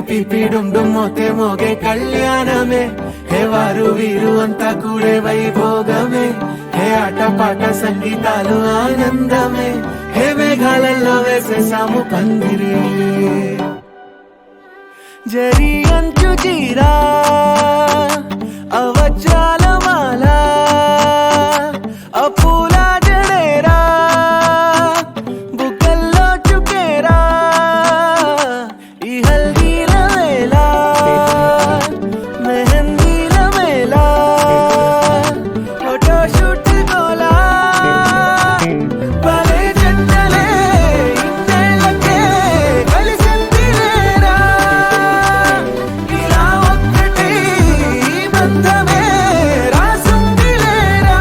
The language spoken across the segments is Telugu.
పిపి డుమ్ డుమ్ మోతే మోగే కళ్యాణమే హే వారు వీరు అంతా కూడే వైభోగమే హే ఆటపాట సంగీతాలు ఆనందమే హే మేఘాలలో వేసేసాము పందిరి జరి అంచు చీరా అవజ్రాల మాల అపూల జడేరా బుగ్గల్లో చుకేరా ఈ హల్దీల వేళ మెహందీల వేళ ఫోటో షూట్ గోలా భలే జంటలే ఇన్నేళ్ళకే కలిసిందిలేరా ఇలా ఒక్కటే ఈ బంధమే రాసుందిలేరా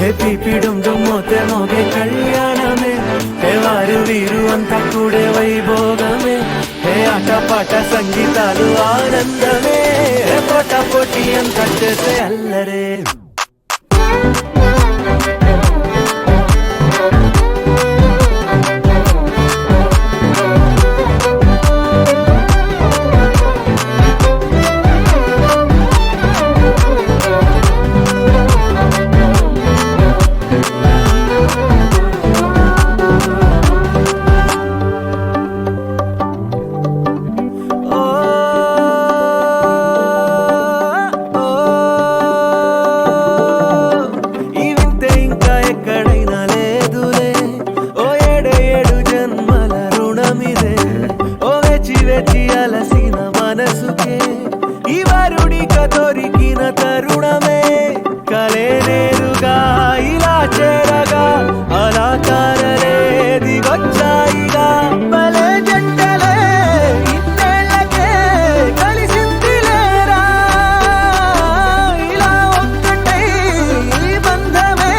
హే పిపి డుమ్ డుమ్ మోతే మోగే కళ్యాణమే హే వారు వీరు అంతా కూడే వైభోగమే హే ఆటపాట సంగీతాలు ఆనందమే హే పోటా పోటీ అంతా చేసే అల్లరే ఈ వింతే ఇంకా ఎక్కడైనా లేదులే ఓ ఏడు జన్మల రుణమిదే ఓ వేచి వేచి అలసిన మనసుకే ఈ వరుడిక దొరికిన తరుణమే కలే నేరుగా ఇలా చేరగా అలా కారలే దిగొచ్చాయిగా భలే జంటలే ఇన్నేళ్ళకే కలిసిందిలేరా ఇలా ఒక్కటై ఈ బంధమే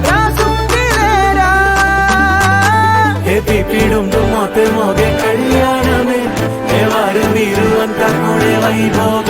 రాసుందిలేరా హే పిపి డుమ్ డుమ్ మోతే మోగే కళ్యాణమే హే వారు వీరు అంతా కూడే వైభోగ